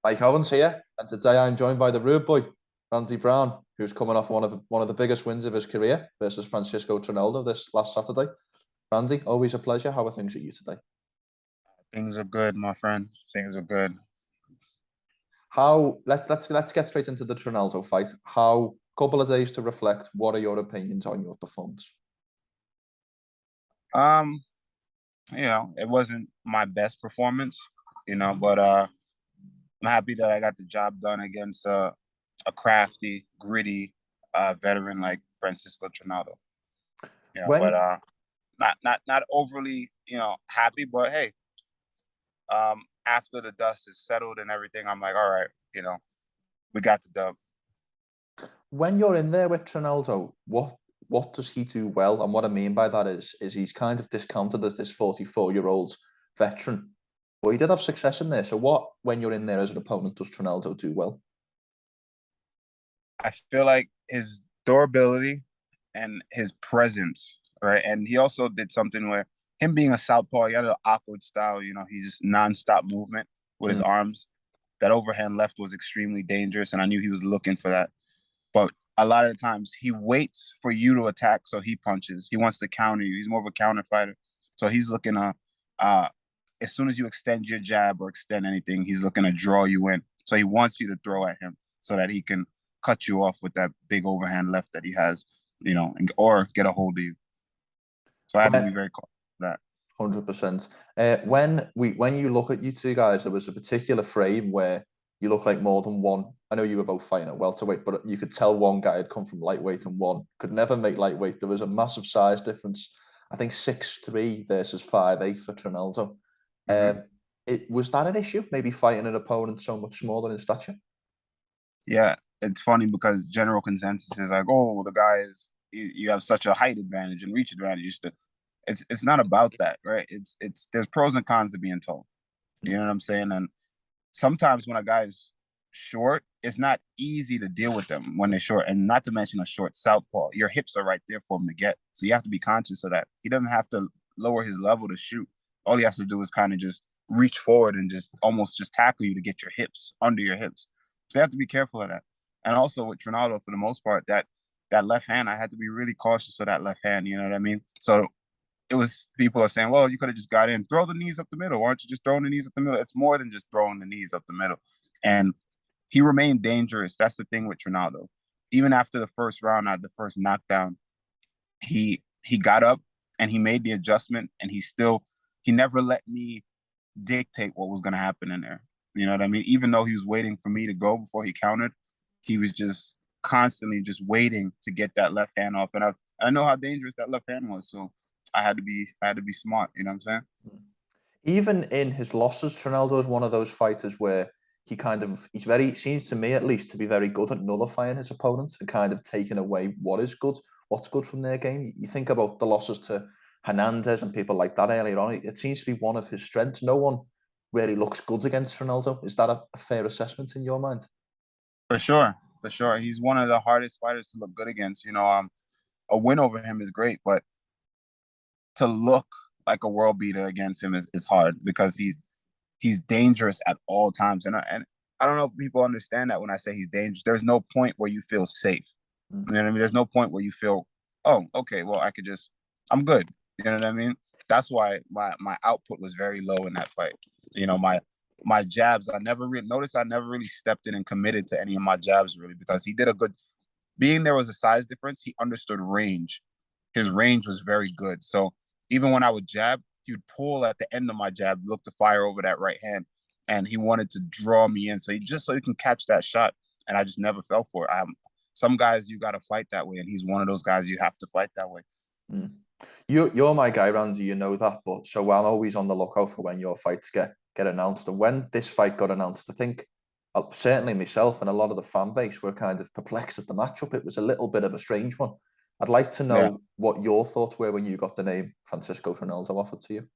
Mike Owens here, and today I'm joined by the rude boy, Randy Brown, who's coming off one of the biggest wins of his career versus Francisco Trinaldo this last Saturday. Randy, always a pleasure. How are things with you today? Things are good, my friend. Things are good. How let's get straight into the Trinaldo fight. How couple of days to reflect. What are your opinions on your performance? Um, it wasn't my best performance, but I'm happy that I got the job done against a crafty, gritty veteran like Francisco Trinaldo. But When not overly, happy, but hey, after the dust is settled and everything, I'm like, all right, we got the dub. when you're in there with Trinaldo, what does he do well? And what I mean by that is he's kind of discounted as this 44-year-old veteran. But he did have success in there. So what, when you're in there as an opponent, does Trinaldo do well? I feel like his durability and his presence, right? And he also did something where him being a southpaw, he had an awkward style. He just nonstop movement with his Mm. arms. That overhand left was extremely dangerous, and I knew he was looking for that. But a lot of the times he waits for you to attack, so he punches. He wants to counter you. He's more of a counter fighter. So he's looking to, as soon as you extend your jab or extend anything, he's looking to draw you in. So he wants you to throw at him so that he can cut you off with that big overhand left that he has, or get a hold of you. So I have to be very cautious of that. 100%. When you look at you two guys, there was a particular frame where you look like more than one. I know you were both fighting at welterweight, but you could tell one guy had come from lightweight and one could never make lightweight. There was a massive size difference. I think 6'3" versus 5'8" for Trinaldo. Mm-hmm. It was that an issue? Maybe fighting an opponent so much smaller in stature? Yeah, it's funny because general consensus is like, oh, the guy is you have such a height advantage and reach advantage. It's not about that, right? It's there's pros and cons to being tall. You know what I'm saying? And sometimes when a guy's short, it's not easy to deal with them when they're short. And not to mention a short southpaw. Your hips are right there for him to get. So you have to be conscious of that. He doesn't have to lower his level to shoot. All he has to do is kind of just reach forward and just almost just tackle you to get your hips under your hips. So you have to be careful of that. And also with Trinaldo, for the most part, that left hand, I had to be really cautious of that left hand. You know what I mean? So it was people are saying, well, you could have just got in, throw the knees up the middle. Why aren't you just throwing the knees up the middle? It's more than just throwing the knees up the middle. And he remained dangerous. That's the thing with Trinaldo. Even after the first round, out of the first knockdown, he got up and he made the adjustment, and he never let me dictate what was going to happen in there. You know what I mean? Even though he was waiting for me to go before he countered, he was just constantly just waiting to get that left hand off. And I know how dangerous that left hand was, so I had to be smart. You know what I'm saying? Even in his losses, Trinaldo is one of those fighters where he's very, seems to me at least, to be very good at nullifying his opponents and kind of taking away what's good from their game. You think about the losses to Hernandez and people like that earlier on. It seems to be one of his strengths. No one really looks good against Ronaldo. Is that a fair assessment in your mind? For sure, for sure. He's one of the hardest fighters to look good against. A win over him is great, but to look like a world beater against him is hard because he's dangerous at all times. And I don't know if people understand that when I say he's dangerous. There's no point where you feel safe. You know what I mean? There's no point where you feel, oh, okay, well, I'm good. You know what I mean? That's why my output was very low in that fight. My jabs, I never really stepped in and committed to any of my jabs really because he did a good, being there was a size difference. He understood range. His range was very good. So even when I would jab, he would pull at the end of my jab, look to fire over that right hand. And he wanted to draw me in. So he can catch that shot. And I just never fell for it. Some guys you got to fight that way. And he's one of those guys you have to fight that way. Mm. You're my guy, Randy. You know that, but so I'm always on the lookout for when your fights get announced. And when this fight got announced, I think certainly myself and a lot of the fan base were kind of perplexed at the matchup. It was a little bit of a strange one. I'd like to Yeah. know what your thoughts were when you got the name Francisco Trinaldo offered to you.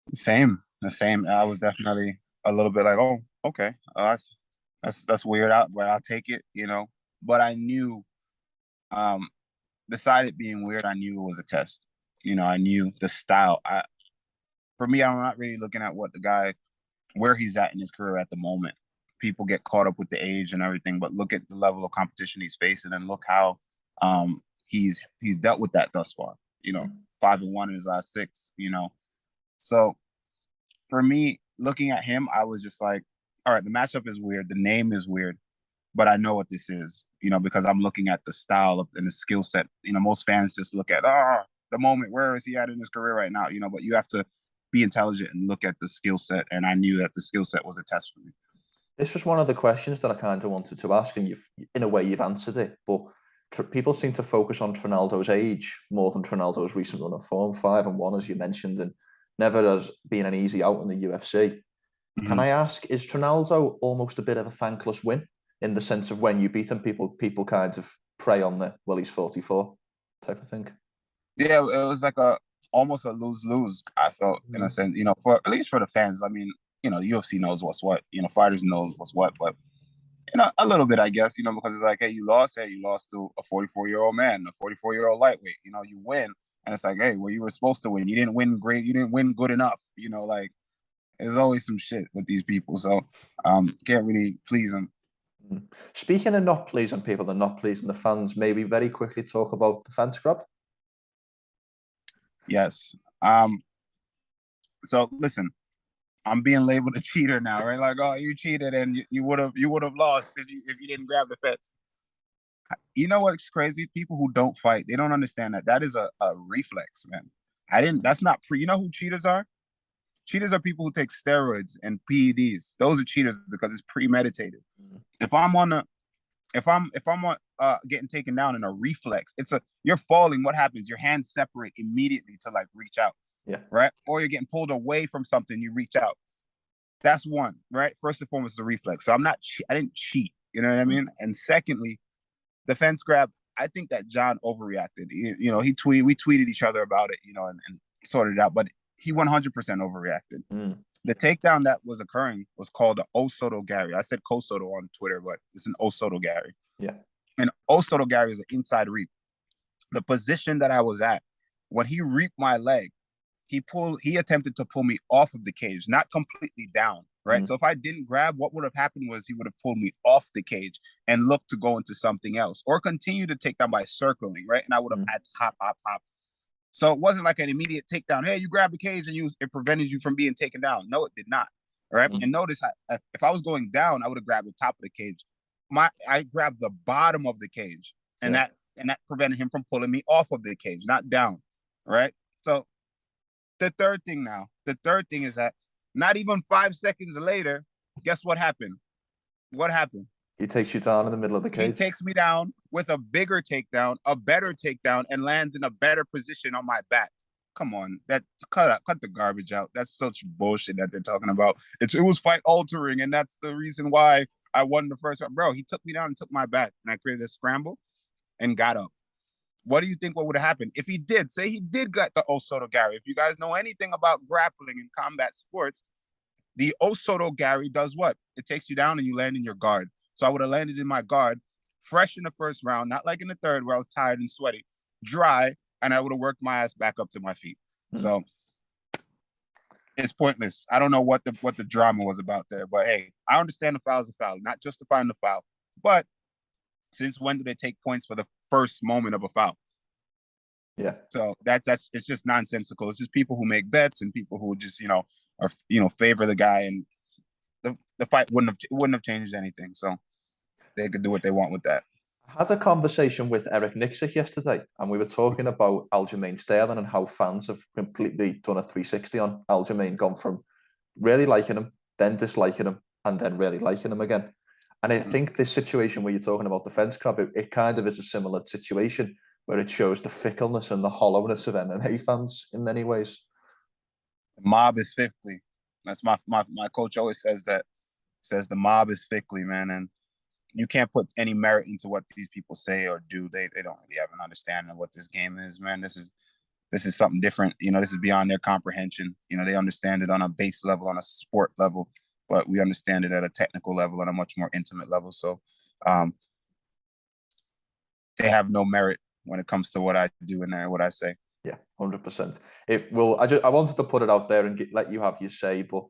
The same. I was definitely a little bit like, oh, okay, that's weird out, but I'll take it, But I knew, beside it being weird, I knew it was a test. I knew the style. For me, I'm not really looking at what the guy where he's at in his career at the moment. People get caught up with the age and everything, but look at the level of competition he's facing and look how he's dealt with that thus far. 5-1 in his last 6. So for me, looking at him, I was just like, all right, the matchup is weird, the name is weird, but I know what this is, because I'm looking at the style and the skill set. Most fans just look at the moment, where is he at in his career right now? But you have to be intelligent and look at the skill set, and I knew that the skill set was a test for me. This was one of the questions that I kind of wanted to ask, and in a way, you've answered it. But people seem to focus on Trinaldo's age more than Trinaldo's recent run of form, 5-1, as you mentioned, and never has been an easy out in the UFC. Can I ask, is Trinaldo almost a bit of a thankless win in the sense of when you beat him, people kind of prey on the, well, he's 44 type of thing? Yeah, it was like almost a lose-lose, I felt, in a sense, for at least for the fans. I mean, the UFC knows what's what, fighters knows what's what, but a little bit, I guess, because it's like, hey, you lost to a 44-year-old man, a 44-year-old lightweight, you win. And it's like, hey, well, you were supposed to win. You didn't win great. You didn't win good enough. Like, there's always some shit with these people. So can't really please them. Speaking of not pleasing people and not pleasing the fans, maybe very quickly talk about the fence grab. Yes. So listen, I'm being labeled a cheater now, right? Like, oh, you cheated and you would have lost if you didn't grab the fence. You know what's crazy? People who don't fight, they don't understand that is a reflex, man. That's not you know who cheaters are? Cheaters are people who take steroids and PEDs. Those are cheaters because it's premeditated. If I'm getting taken down in a reflex, you're falling. What happens? Your hands separate immediately to like reach out. Yeah. Right. Or you're getting pulled away from something, you reach out. That's one, right? First and foremost, the reflex. So I didn't cheat. You know what I mean? And secondly, the fence grab, I think that John overreacted. We tweeted each other about it, and sorted it out, but he 100% overreacted. The takedown that was occurring was called an Osoto Gary. I said Kosoto on Twitter, but it's an Osoto Gary. Yeah. And Osoto Gary is an inside reap. The position that I was at, when he reaped my leg, he attempted to pull me off of the cage, not completely down, right? So if I didn't grab, what would have happened was he would have pulled me off the cage and looked to go into something else or continue to take down by circling, right? And I would have had to hop. So it wasn't like an immediate takedown. Hey, you grabbed the cage and it prevented you from being taken down. No, it did not. All right. And notice, if I was going down, I would have grabbed the top of the cage. I grabbed the bottom of the cage, and that prevented him from pulling me off of the cage, not down. Right. So the third thing is that not even 5 seconds later, guess what happened? What happened? He takes you down in the middle of the cage. He takes me down with a bigger takedown, a better takedown, and lands in a better position on my back. Come on, cut the garbage out. That's such bullshit that they're talking about. It was fight altering, and that's the reason why I won the first round. Bro, he took me down and took my back, and I created a scramble and got up. What do you think would have happened if he did? Say he did get the Osoto Gary. If you guys know anything about grappling and combat sports, the Osoto Gary does what? It takes you down and you land in your guard. So I would have landed in my guard, fresh in the first round, not like in the third where I was tired and sweaty, dry, and I would have worked my ass back up to my feet. So it's pointless. I don't know what the drama was about there, but hey, I understand the foul is a foul, not justifying the foul. But since when do they take points for the first moment of a foul? Yeah. So that's it's just nonsensical. It's just people who make bets and people who just favor the guy, and the fight wouldn't have changed anything. So they could do what they want with that. I had a conversation with Eric Nixich yesterday, and we were talking about Aljamain Sterling and how fans have completely done a 360 on Aljamain, gone from really liking him, then disliking him, and then really liking him again. And I think this situation where you're talking about the fence grab, it kind of is a similar situation where it shows the fickleness and the hollowness of MMA fans in many ways. The mob is fickly. That's my coach always says that. Says the mob is fickly, man, and you can't put any merit into what these people say or do. They don't really have an understanding of what this game is, man. This is something different. This is beyond their comprehension. They understand it on a base level, on a sport level, but we understand it at a technical level, on a much more intimate level. So they have no merit when it comes to what I do and what I say. Yeah, 100%. I wanted to put it out there and let you have your say, but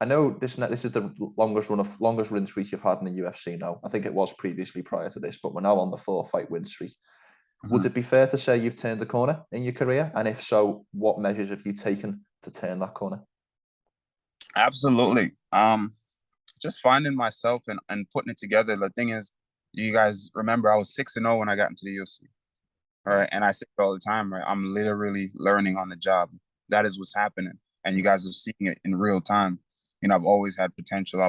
I know this is the longest win streak you've had in the UFC now. I think it was previously prior to this, but we're now on the 4-fight win streak. Would it be fair to say you've turned the corner in your career? And if so, what measures have you taken to turn that corner? Absolutely. Just finding myself and putting it together. The thing is, you guys remember I was 6-0 when I got into the UFC. All right. And I say it all the time, right? I'm literally learning on the job. That is what's happening. And you guys are seeing it in real time. You know, I've always had potential.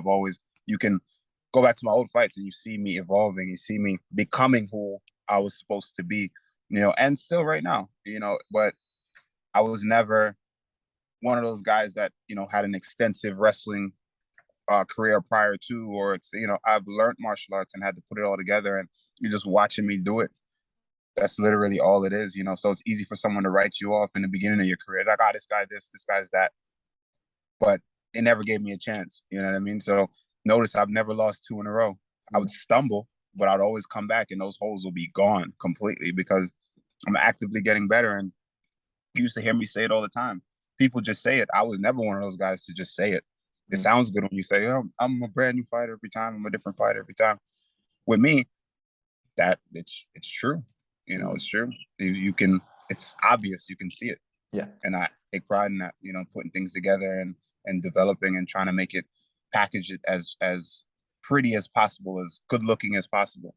You can go back to my old fights and you see me evolving. You see me becoming who I was supposed to be, you know, and still right now, you know, but I was never one of those guys that, you know, had an extensive wrestling career prior to, or it's, you know, I've learned martial arts and had to put it all together, and you're just watching me do it. That's literally all it is, you know. So it's easy for someone to write you off in the beginning of your career, like, this guy this guy's that, but it never gave me a chance. You know what I mean? So notice I've never lost 2 in a row. I would stumble, but I'd always come back, and those holes will be gone completely because I'm actively getting better. And you used to hear me say it all the time. People just say it. I was never one of those guys to just say it. It sounds good when you say, oh, I'm a brand new fighter every time. I'm a different fighter every time. With me, that it's true. You know, it's true. You can, it's obvious. You can see it. Yeah. And I take pride in that, you know, putting things together and developing and trying to make it, package it as pretty as possible, as good looking as possible.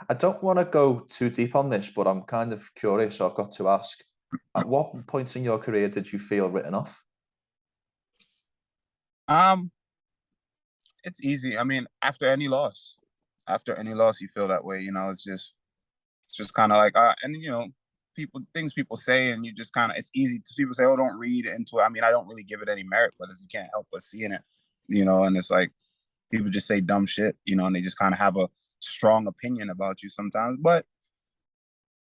I don't want to go too deep on this, but I'm kind of curious, so I've got to ask, at what points in your career did you feel written off? It's easy. I mean, after any loss, you feel that way, you know. It's just kind of like, and you know, people say, and you just kind of, it's easy to, people say, oh, don't read into it. I mean, I don't really give it any merit, but you can't help but seeing it, you know. And it's like, people just say dumb shit, you know, and they just kind of have a strong opinion about you sometimes, but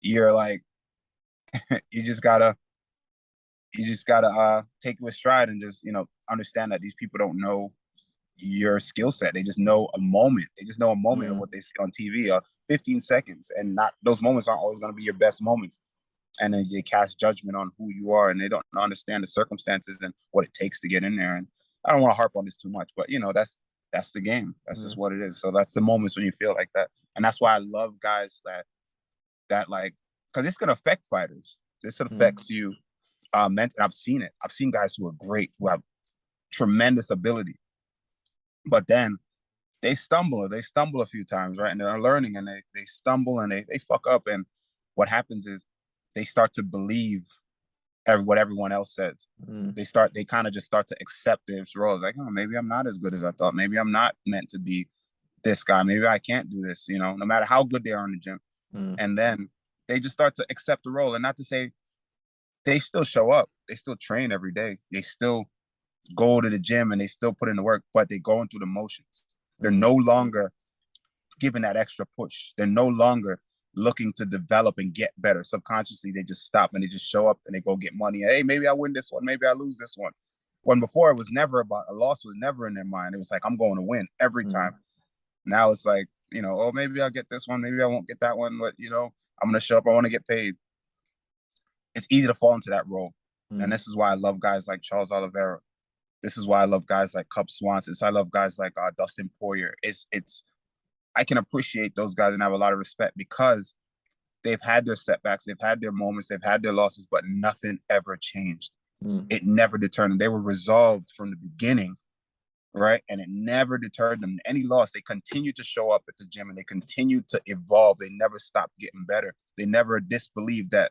you're like, you just gotta take it with stride and just, you know, understand that these people don't know your skill set. They just know a moment. They just know a moment of what they see on TV, 15 seconds, and not, those moments aren't always going to be your best moments. And then they cast judgment on who you are, and they don't understand the circumstances and what it takes to get in there. And I don't want to harp on this too much, but you know, that's the game. That's just what it is. So that's the moments when you feel like that. And that's why I love guys that like, because it's going to affect fighters. This affects you mentally. I've seen it. I've seen guys who are great, who have tremendous ability, but then they stumble a few times, right? And they're learning, and they stumble, and they fuck up. And what happens is they start to believe what everyone else says. They kind of just start to accept their roles. Like, oh, maybe I'm not as good as I thought. Maybe I'm not meant to be this guy. Maybe I can't do this, you know, no matter how good they are in the gym. And then they just start to accept the role. And not to say they still show up. They still train every day. They still go to the gym and they still put in the work, but they're going through the motions. They're no longer giving that extra push. They're no longer looking to develop and get better. Subconsciously, they just stop and they just show up and they go get money. Hey, maybe I win this one. Maybe I lose this one. When before, it was never about, a loss was never in their mind. It was like, I'm going to win every time. Now it's like, you know, oh, maybe I'll get this one. Maybe I won't get that one. But, you know, I'm going to show up. I want to get paid. It's easy to fall into that role. And this is why I love guys like Charles Oliveira. This is why I love guys like Cub Swanson. I love guys like Dustin Poirier. I can appreciate those guys and have a lot of respect because they've had their setbacks, they've had their moments, they've had their losses, but nothing ever changed. It never deterred them. They were resolved from the beginning, right? And it never deterred them. Any loss, they continued to show up at the gym and they continued to evolve. They never stopped getting better. They never disbelieved that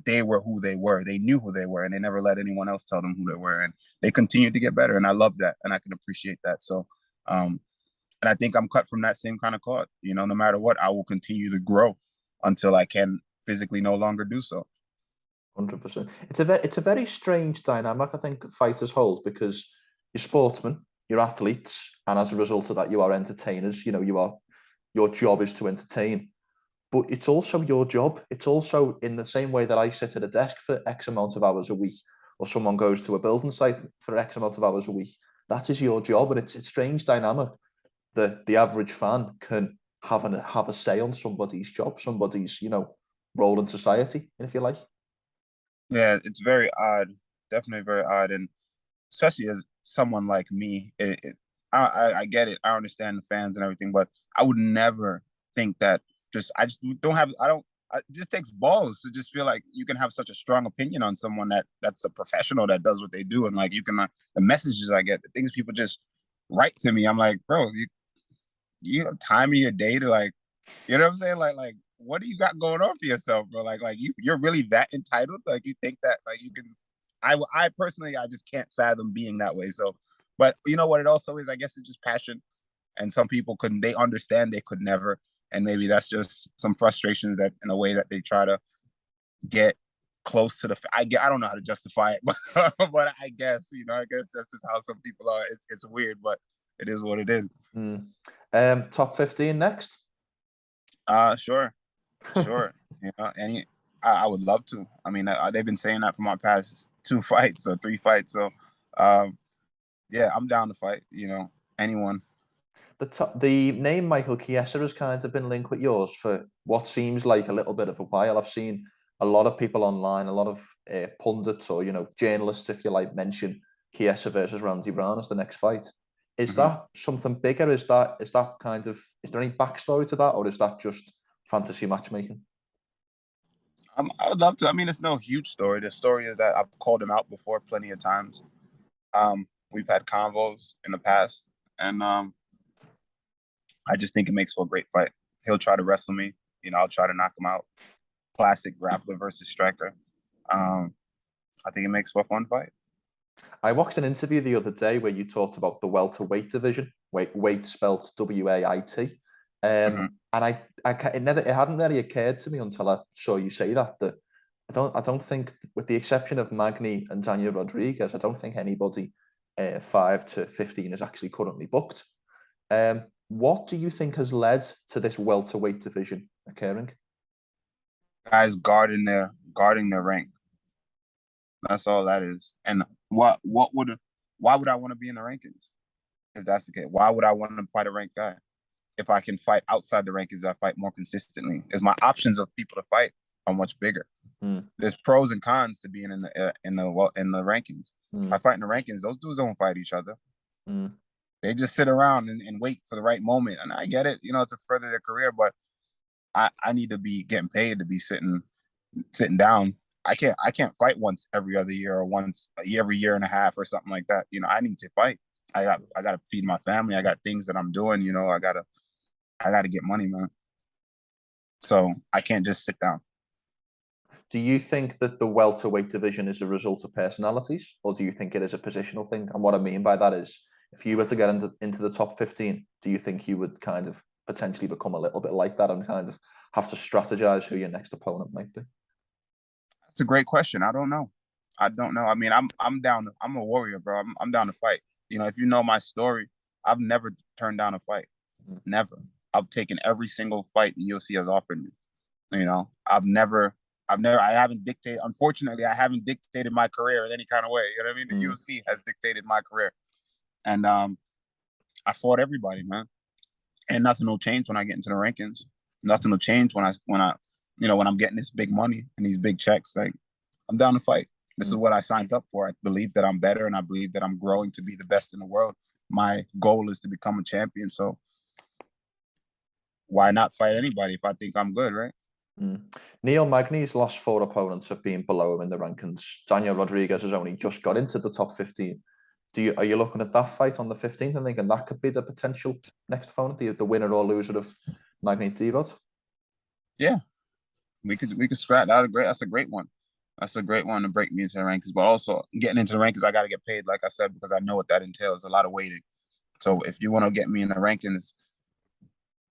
they were who they were. They knew who they were, and they never let anyone else tell them who they were. And they continued to get better. And I love that. And I can appreciate that. So, and I think I'm cut from that same kind of cloth. You know, no matter what, I will continue to grow until I can physically no longer do so. 100%. It's a very strange dynamic, I think, fighters hold, because you're sportsmen, you're athletes, and as a result of that, you are entertainers. You know, your job is to entertain. But it's also your job. It's also in the same way that I sit at a desk for X amount of hours a week, or someone goes to a building site for X amount of hours a week. That is your job, and it's a strange dynamic that the average fan can have a say on somebody's job, somebody's, you know, role in society, if you like. Yeah, it's very odd. Definitely very odd. And especially as someone like me, I get it. I understand the fans and everything, but I would never think that. I just don't have. I don't. It just takes balls to just feel like you can have such a strong opinion on someone that's a professional that does what they do, and like you can the messages I get, the things people just write to me. I'm like, bro, you have time in your day to like, you know what I'm saying? Like what do you got going on for yourself, bro? Like you're really that entitled? Like you think that like you can? I personally I just can't fathom being that way. So, but you know what it also is? I guess it's just passion, and some people couldn't. They understand they could never, and maybe that's just some frustrations that in a way that they try to get close to the. I don't know how to justify it, but but I guess I guess that's just how some people are. It's weird, but it is what it is. Top 15 next. Sure. I would love to. I mean, they've been saying that for my past 2 fights or 3 fights. So, yeah, I'm down to fight. Anyone. The name Michael Chiesa has kind of been linked with yours for what seems like a little bit of a while. I've seen a lot of people online, a lot of pundits or journalists, if you like, mention Chiesa versus Randy Brown as the next fight. Is that something bigger? Is there any backstory to that, or is that just fantasy matchmaking? I would love to. I mean, it's no huge story. The story is that I've called him out before plenty of times. We've had convos in the past, and I just think it makes for a great fight. He'll try to wrestle me. I'll try to knock him out. Classic grappler versus striker. I think it makes for a fun fight. I watched an interview the other day where you talked about the welterweight division, weight spelt W-A-I-T. And it hadn't really occurred to me until I saw you say that I don't think, with the exception of Magny and Daniel Rodriguez, I don't think anybody 5 to 15 is actually currently booked. What do you think has led to this welterweight division occurring? Guys guarding their rank. That's all that is. And why would I want to be in the rankings if that's the case? Why would I want to fight a ranked guy? If I can fight outside the rankings, I fight more consistently. As my options of people to fight are much bigger. There's pros and cons to being in the rankings. If I fight in the rankings, those dudes don't fight each other. They just sit around and wait for the right moment. And I get it, to further their career, but I need to be getting paid to be sitting down. I can't fight once every other year or once every year and a half or something like that. I need to fight. I got to feed my family. I got things that I'm doing. I gotta get money, man. So I can't just sit down. Do you think that the welterweight division is a result of personalities, or do you think it is a positional thing? And what I mean by that is, if you were to get into the top 15, do you think you would kind of potentially become a little bit like that and kind of have to strategize who your next opponent might be? That's a great question. I don't know. I mean, I'm down. I'm a warrior, bro. I'm down to fight. If you know my story, I've never turned down a fight. Never. I've taken every single fight the UFC has offered me. I haven't dictated. Unfortunately, I haven't dictated my career in any kind of way. You know what I mean? The UFC has dictated my career, and I fought everybody, man. And nothing will change when I get into the rankings. Nothing will change when I'm getting this big money and these big checks. Like, I'm down to fight. This is what I signed up for. I believe that I'm better, and I believe that I'm growing to be the best in the world. My goal is to become a champion. So why not fight anybody if I think I'm good, right? Neil Magny's last 4 opponents have been below him in the rankings. Daniel Rodriguez has only just got into the top 15. Are you looking at that fight on the 15th and thinking that could be the potential next opponent, the winner or loser of Magny D-Rod? Yeah, we could scrap that. That's a great one. That's a great one to break me into the rankings. But also getting into the rankings, I got to get paid, like I said, because I know what that entails. A lot of waiting. So if you want to get me in the rankings,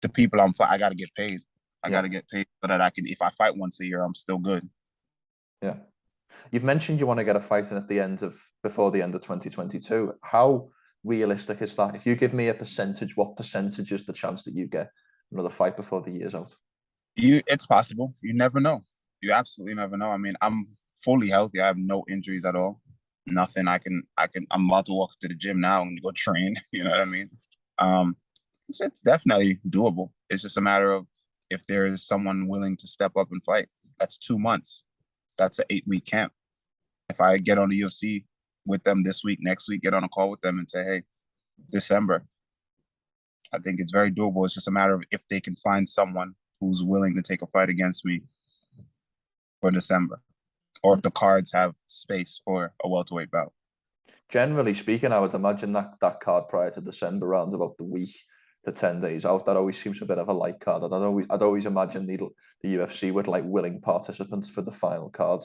the people I got to get paid. I got to get paid so that I can. If I fight once a year, I'm still good. Yeah. You've mentioned you want to get a fight in before the end of 2022. How realistic is that? If you give me a percentage, what percentage is the chance that you get another fight before the year's out? It's possible. You never know. You absolutely never know. I mean, I'm fully healthy. I have no injuries at all. Nothing. I'm about to walk to the gym now and go train. You know what I mean? It's definitely doable. It's just a matter of if there is someone willing to step up and fight. That's 2 months. That's an 8-week camp. If I get on the UFC with them this week, next week, get on a call with them and say, hey, December. I think it's very doable. It's just a matter of if they can find someone who's willing to take a fight against me for December, or if the cards have space for a welterweight bout. Generally speaking, I would imagine that card prior to December, around about the week to 10 days out, that always seems a bit of a light card. I'd always imagine the UFC would like willing participants for the final card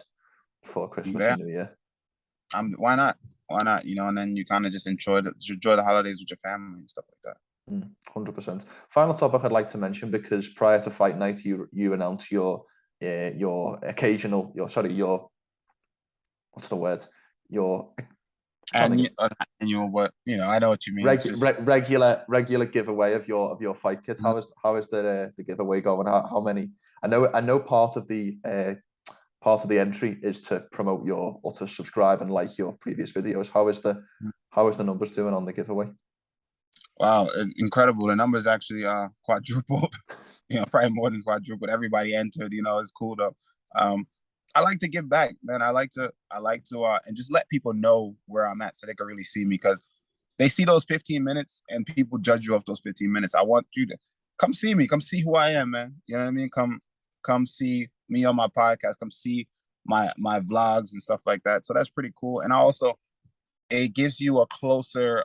for Christmas and New Year. Why not? Why not? You know, and then you kind of just enjoy the holidays with your family and stuff like that. 100%. Final topic I'd like to mention, because prior to fight night, you announced your occasional, what's the word? Your annual, what, you know, I know what you mean. Regular giveaway of your fight kit. How is the giveaway going? How many? I know part of the entry is to promote or to subscribe and like your previous videos. How is the numbers doing on the giveaway? Wow, incredible. The numbers actually quadrupled. You know, probably more than quadrupled. Everybody entered. You know, it's cool though. I like to give back, man. I like to and just let people know where I'm at so they can really see me, because they see those 15 minutes and people judge you off those 15 minutes. I want you to come see me, come see who I am, man. You know what I mean? Come see me on my podcast, come see my vlogs and stuff like that. So that's pretty cool. And also, it gives you a closer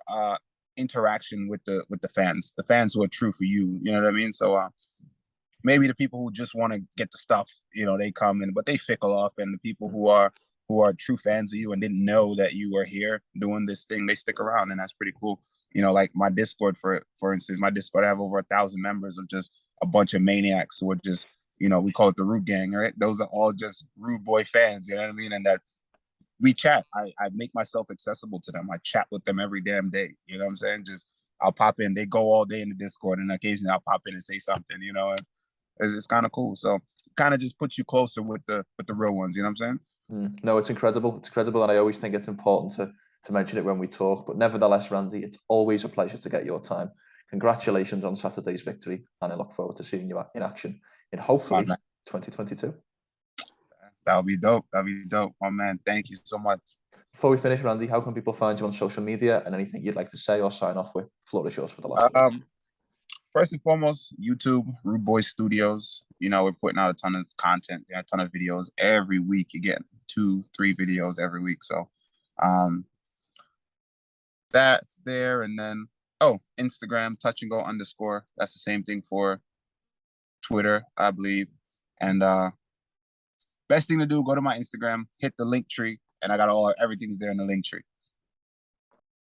interaction with the fans who are true for you. You know what I mean? So maybe the people who just want to get the stuff, you know, they come in, but they fickle off. And the people who are true fans of you and didn't know that you were here doing this thing, they stick around, and that's pretty cool. You know, like my Discord, for instance, my Discord, I have over 1,000 members of just a bunch of maniacs who are just, you know, we call it the Rude Gang, right? Those are all just Rude Boy fans, you know what I mean? And that we chat. I make myself accessible to them. I chat with them every damn day. You know what I'm saying? Just, I'll pop in. They go all day in the Discord, and occasionally I'll pop in and say something, you know, and it's kind of cool. So kind of just puts you closer with the real ones. You know what I'm saying? No, it's incredible. It's incredible. And I always think it's important to mention it when we talk. But nevertheless, Randy, it's always a pleasure to get your time. Congratulations on Saturday's victory. And I look forward to seeing you in action in hopefully 2022. That'll be dope. My man, thank you so much. Before we finish, Randy, how can people find you on social media, and anything you'd like to say or sign off with? Floor is yours for the last words. First and foremost, YouTube, Rude Boy Studios. You know, we're putting out a ton of content, a ton of videos every week. You get 2-3 videos every week. So that's there. And then, Instagram, touchandgo_. That's the same thing for Twitter, I believe. And best thing to do, go to my Instagram, hit the link tree, and I got everything's there in the link tree.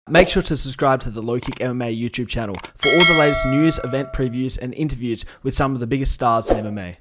Make sure to subscribe to the LowKickMMA YouTube channel for all the latest news, event previews, and interviews with some of the biggest stars in MMA.